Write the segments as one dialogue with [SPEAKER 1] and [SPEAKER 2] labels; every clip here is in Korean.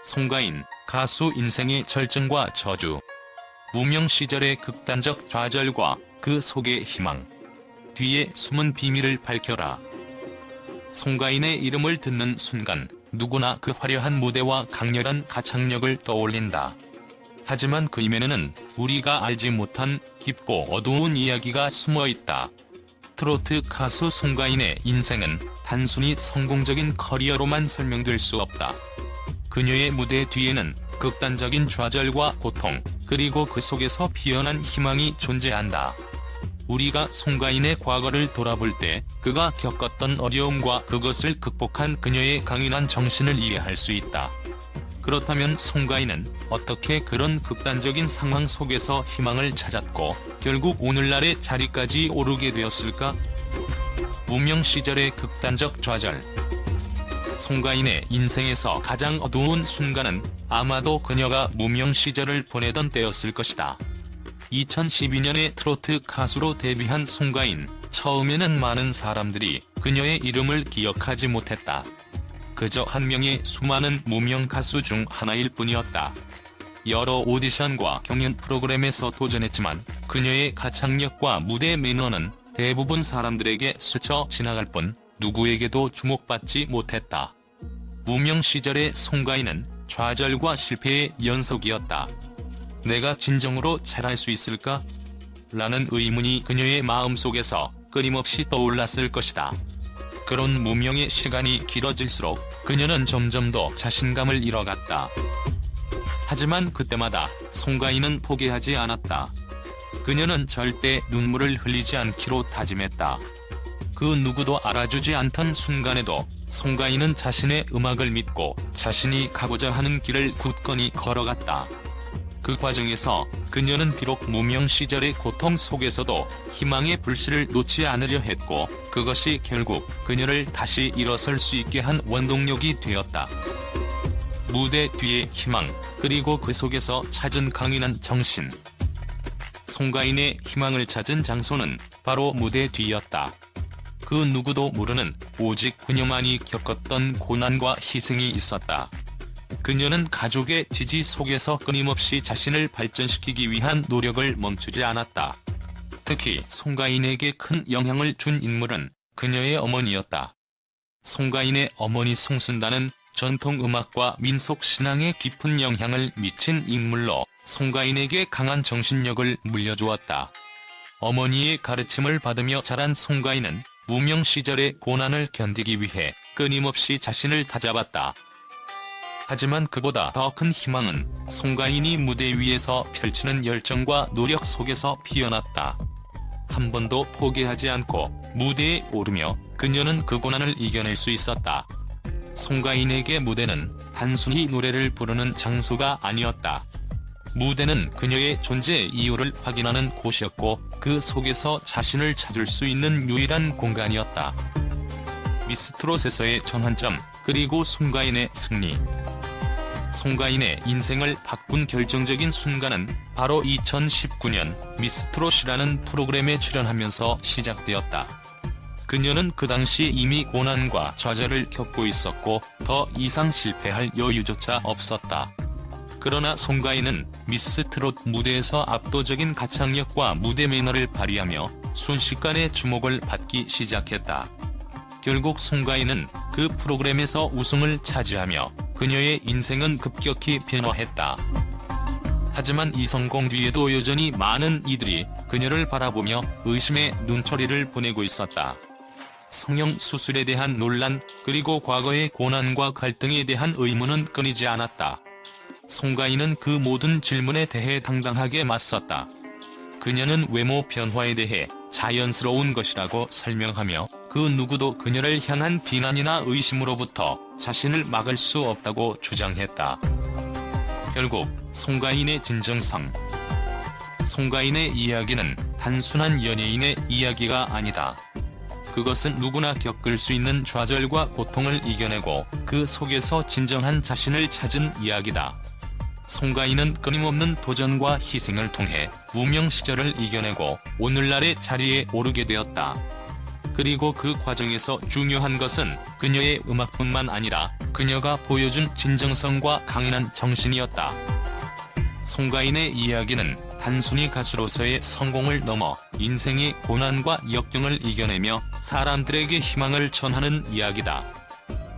[SPEAKER 1] 송가인, 가수 인생의 절정과 저주. 무명 시절의 극단적 좌절과 그 속의 희망. 뒤에 숨은 비밀을 밝혀라. 송가인의 이름을 듣는 순간 누구나 그 화려한 무대와 강렬한 가창력을 떠올린다. 하지만 그 이면에는 우리가 알지 못한 깊고 어두운 이야기가 숨어있다. 트로트 가수 송가인의 인생은 단순히 성공적인 커리어로만 설명될 수 없다. 그녀의 무대 뒤에는 극단적인 좌절과 고통, 그리고 그 속에서 피어난 희망이 존재한다. 우리가 송가인의 과거를 돌아볼 때 그가 겪었던 어려움과 그것을 극복한 그녀의 강인한 정신을 이해할 수 있다. 그렇다면 송가인은 어떻게 그런 극단적인 상황 속에서 희망을 찾았고 결국 오늘날의 자리까지 오르게 되었을까? 무명 시절의 극단적 좌절. 송가인의 인생에서 가장 어두운 순간은 아마도 그녀가 무명 시절을 보내던 때였을 것이다. 2012년에 트로트 가수로 데뷔한 송가인. 처음에는 많은 사람들이 그녀의 이름을 기억하지 못했다. 그저 한 명의 수많은 무명 가수 중 하나일 뿐이었다. 여러 오디션과 경연 프로그램에서 도전했지만 그녀의 가창력과 무대 매너는 대부분 사람들에게 스쳐 지나갈 뿐 누구에게도 주목받지 못했다. 무명 시절의 송가인은 좌절과 실패의 연속이었다. 내가 진정으로 잘할 수 있을까? 라는 의문이 그녀의 마음속에서 끊임없이 떠올랐을 것이다. 그런 무명의 시간이 길어질수록 그녀는 점점 더 자신감을 잃어갔다. 하지만 그때마다 송가인은 포기하지 않았다. 그녀는 절대 눈물을 흘리지 않기로 다짐했다. 그 누구도 알아주지 않던 순간에도 송가인은 자신의 음악을 믿고 자신이 가고자 하는 길을 굳건히 걸어갔다. 그 과정에서 그녀는 비록 무명 시절의 고통 속에서도 희망의 불씨를 놓지 않으려 했고 그것이 결국 그녀를 다시 일어설 수 있게 한 원동력이 되었다. 무대 뒤의 희망, 그리고 그 속에서 찾은 강인한 정신. 송가인의 희망을 찾은 장소는 바로 무대 뒤였다. 그 누구도 모르는 오직 그녀만이 겪었던 고난과 희생이 있었다. 그녀는 가족의 지지 속에서 끊임없이 자신을 발전시키기 위한 노력을 멈추지 않았다. 특히 송가인에게 큰 영향을 준 인물은 그녀의 어머니였다. 송가인의 어머니 송순단은 전통음악과 민속신앙에 깊은 영향을 미친 인물로 송가인에게 강한 정신력을 물려주었다. 어머니의 가르침을 받으며 자란 송가인은 무명 시절의 고난을 견디기 위해 끊임없이 자신을 다잡았다. 하지만 그보다 더 큰 희망은 송가인이 무대 위에서 펼치는 열정과 노력 속에서 피어났다. 한 번도 포기하지 않고 무대에 오르며 그녀는 그 고난을 이겨낼 수 있었다. 송가인에게 무대는 단순히 노래를 부르는 장소가 아니었다. 무대는 그녀의 존재의 이유를 확인하는 곳이었고 그 속에서 자신을 찾을 수 있는 유일한 공간이었다. 미스트롯에서의 전환점, 그리고 송가인의 승리. 송가인의 인생을 바꾼 결정적인 순간은 바로 2019년 미스트롯이라는 프로그램에 출연하면서 시작되었다. 그녀는 그 당시 이미 고난과 좌절을 겪고 있었고 더 이상 실패할 여유조차 없었다. 그러나 송가인은 미스트롯 무대에서 압도적인 가창력과 무대 매너를 발휘하며 순식간에 주목을 받기 시작했다. 결국 송가인은 그 프로그램에서 우승을 차지하며 그녀의 인생은 급격히 변화했다. 하지만 이 성공 뒤에도 여전히 많은 이들이 그녀를 바라보며 의심의 눈초리를 보내고 있었다. 성형 수술에 대한 논란, 그리고 과거의 고난과 갈등에 대한 의문은 끊이지 않았다. 송가인은 그 모든 질문에 대해 당당하게 맞섰다. 그녀는 외모 변화에 대해 자연스러운 것이라고 설명하며 그 누구도 그녀를 향한 비난이나 의심으로부터 자신을 막을 수 없다고 주장했다. 결국 송가인의 진정성. 송가인의 이야기는 단순한 연예인의 이야기가 아니다. 그것은 누구나 겪을 수 있는 좌절과 고통을 이겨내고 그 속에서 진정한 자신을 찾은 이야기다. 송가인은 끊임없는 도전과 희생을 통해 무명 시절을 이겨내고 오늘날의 자리에 오르게 되었다. 그리고 그 과정에서 중요한 것은 그녀의 음악뿐만 아니라 그녀가 보여준 진정성과 강인한 정신이었다. 송가인의 이야기는 단순히 가수로서의 성공을 넘어 인생의 고난과 역경을 이겨내며 사람들에게 희망을 전하는 이야기다.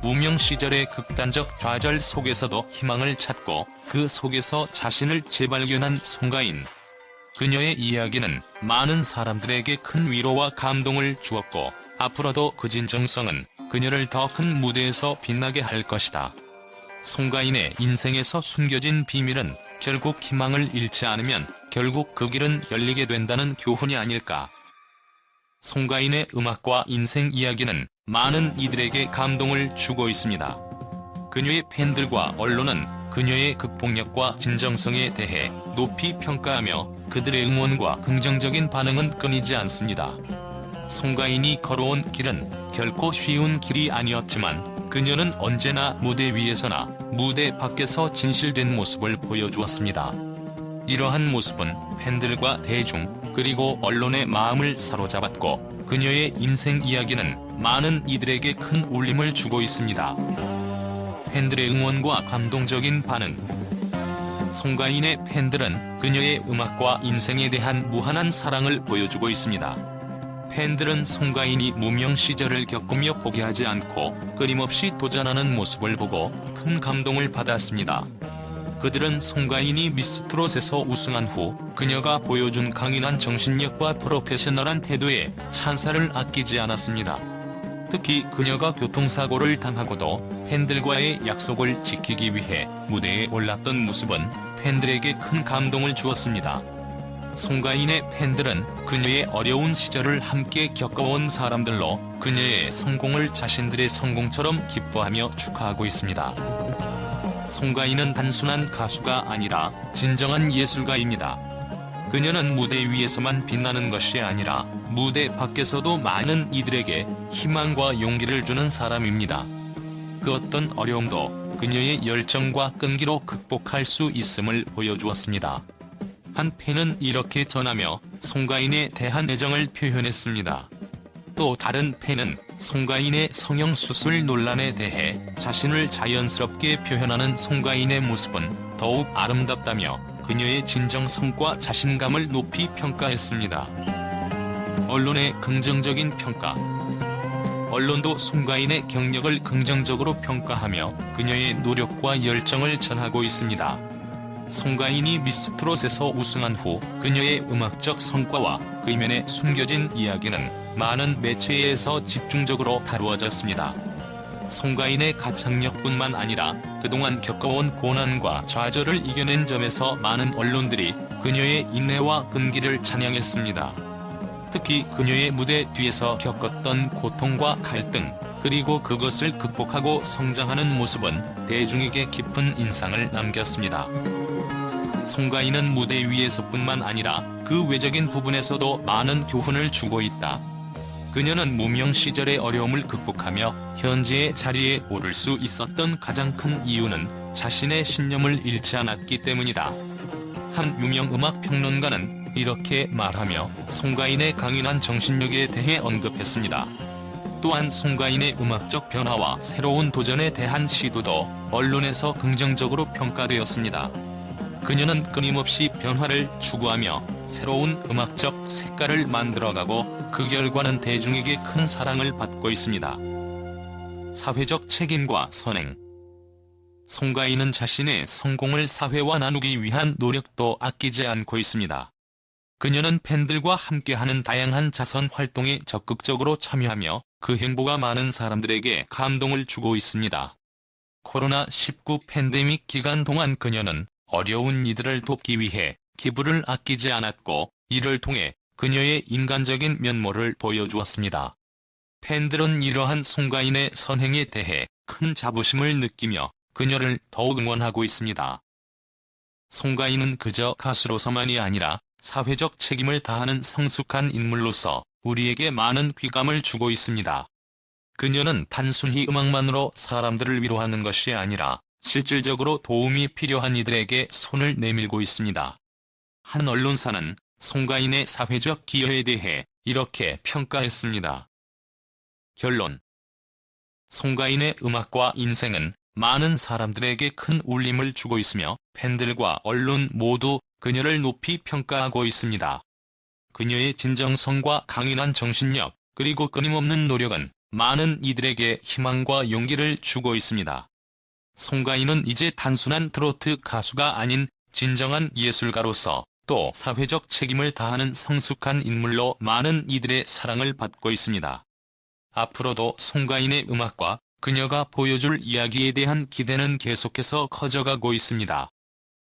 [SPEAKER 1] 무명 시절의 극단적 좌절 속에서도 희망을 찾고 그 속에서 자신을 재발견한 송가인. 그녀의 이야기는 많은 사람들에게 큰 위로와 감동을 주었고 앞으로도 그 진정성은 그녀를 더 큰 무대에서 빛나게 할 것이다. 송가인의 인생에서 숨겨진 비밀은 결국 희망을 잃지 않으면 결국 그 길은 열리게 된다는 교훈이 아닐까. 송가인의 음악과 인생 이야기는 많은 이들에게 감동을 주고 있습니다. 그녀의 팬들과 언론은 그녀의 극복력과 진정성에 대해 높이 평가하며 그들의 응원과 긍정적인 반응은 끊이지 않습니다. 송가인이 걸어온 길은 결코 쉬운 길이 아니었지만 그녀는 언제나 무대 위에서나 무대 밖에서 진실된 모습을 보여주었습니다. 이러한 모습은 팬들과 대중, 그리고 언론의 마음을 사로잡았고 그녀의 인생 이야기는 많은 이들에게 큰 울림을 주고 있습니다. 팬들의 응원과 감동적인 반응. 송가인의 팬들은 그녀의 음악과 인생에 대한 무한한 사랑을 보여주고 있습니다. 팬들은 송가인이 무명 시절을 겪으며 포기하지 않고 끊임없이 도전하는 모습을 보고 큰 감동을 받았습니다. 그들은 송가인이 미스트롯에서 우승한 후 그녀가 보여준 강인한 정신력과 프로페셔널한 태도에 찬사를 아끼지 않았습니다. 특히 그녀가 교통사고를 당하고도 팬들과의 약속을 지키기 위해 무대에 올랐던 모습은 팬들에게 큰 감동을 주었습니다. 송가인의 팬들은 그녀의 어려운 시절을 함께 겪어온 사람들로 그녀의 성공을 자신들의 성공처럼 기뻐하며 축하하고 있습니다. 송가인은 단순한 가수가 아니라 진정한 예술가입니다. 그녀는 무대 위에서만 빛나는 것이 아니라 무대 밖에서도 많은 이들에게 희망과 용기를 주는 사람입니다. 그 어떤 어려움도 그녀의 열정과 끈기로 극복할 수 있음을 보여주었습니다. 한 팬은 이렇게 전하며 송가인에 대한 애정을 표현했습니다. 또 다른 팬은 송가인의 성형수술 논란에 대해 자신을 자연스럽게 표현하는 송가인의 모습은 더욱 아름답다며 그녀의 진정성과 자신감을 높이 평가했습니다. 언론의 긍정적인 평가. 언론도 송가인의 경력을 긍정적으로 평가하며 그녀의 노력과 열정을 전하고 있습니다. 송가인이 미스트롯에서 우승한 후 그녀의 음악적 성과와 그이면에 숨겨진 이야기는 많은 매체에서 집중적으로 다루어졌습니다. 송가인의 가창력뿐만 아니라 그동안 겪어온 고난과 좌절을 이겨낸 점에서 많은 언론들이 그녀의 인내와 끈기를 찬양했습니다. 특히 그녀의 무대 뒤에서 겪었던 고통과 갈등, 그리고 그것을 극복하고 성장하는 모습은 대중에게 깊은 인상을 남겼습니다. 송가인은 무대 위에서뿐만 아니라 그 외적인 부분에서도 많은 교훈을 주고 있다. 그녀는 무명 시절의 어려움을 극복하며 현재의 자리에 오를 수 있었던 가장 큰 이유는 자신의 신념을 잃지 않았기 때문이다. 한 유명 음악 평론가는 이렇게 말하며 송가인의 강인한 정신력에 대해 언급했습니다. 또한 송가인의 음악적 변화와 새로운 도전에 대한 시도도 언론에서 긍정적으로 평가되었습니다. 그녀는 끊임없이 변화를 추구하며 새로운 음악적 색깔을 만들어가고 그 결과는 대중에게 큰 사랑을 받고 있습니다. 사회적 책임과 선행. 송가인은 자신의 성공을 사회와 나누기 위한 노력도 아끼지 않고 있습니다. 그녀는 팬들과 함께하는 다양한 자선 활동에 적극적으로 참여하며 그 행보가 많은 사람들에게 감동을 주고 있습니다. 코로나19 팬데믹 기간 동안 그녀는 어려운 이들을 돕기 위해 기부를 아끼지 않았고 이를 통해 그녀의 인간적인 면모를 보여주었습니다. 팬들은 이러한 송가인의 선행에 대해 큰 자부심을 느끼며 그녀를 더욱 응원하고 있습니다. 송가인은 그저 가수로서만이 아니라 사회적 책임을 다하는 성숙한 인물로서 우리에게 많은 귀감을 주고 있습니다. 그녀는 단순히 음악만으로 사람들을 위로하는 것이 아니라 실질적으로 도움이 필요한 이들에게 손을 내밀고 있습니다. 한 언론사는 송가인의 사회적 기여에 대해 이렇게 평가했습니다. 결론. 송가인의 음악과 인생은 많은 사람들에게 큰 울림을 주고 있으며 팬들과 언론 모두 그녀를 높이 평가하고 있습니다. 그녀의 진정성과 강인한 정신력, 그리고 끊임없는 노력은 많은 이들에게 희망과 용기를 주고 있습니다. 송가인은 이제 단순한 트로트 가수가 아닌 진정한 예술가로서 또 사회적 책임을 다하는 성숙한 인물로 많은 이들의 사랑을 받고 있습니다. 앞으로도 송가인의 음악과 그녀가 보여줄 이야기에 대한 기대는 계속해서 커져가고 있습니다.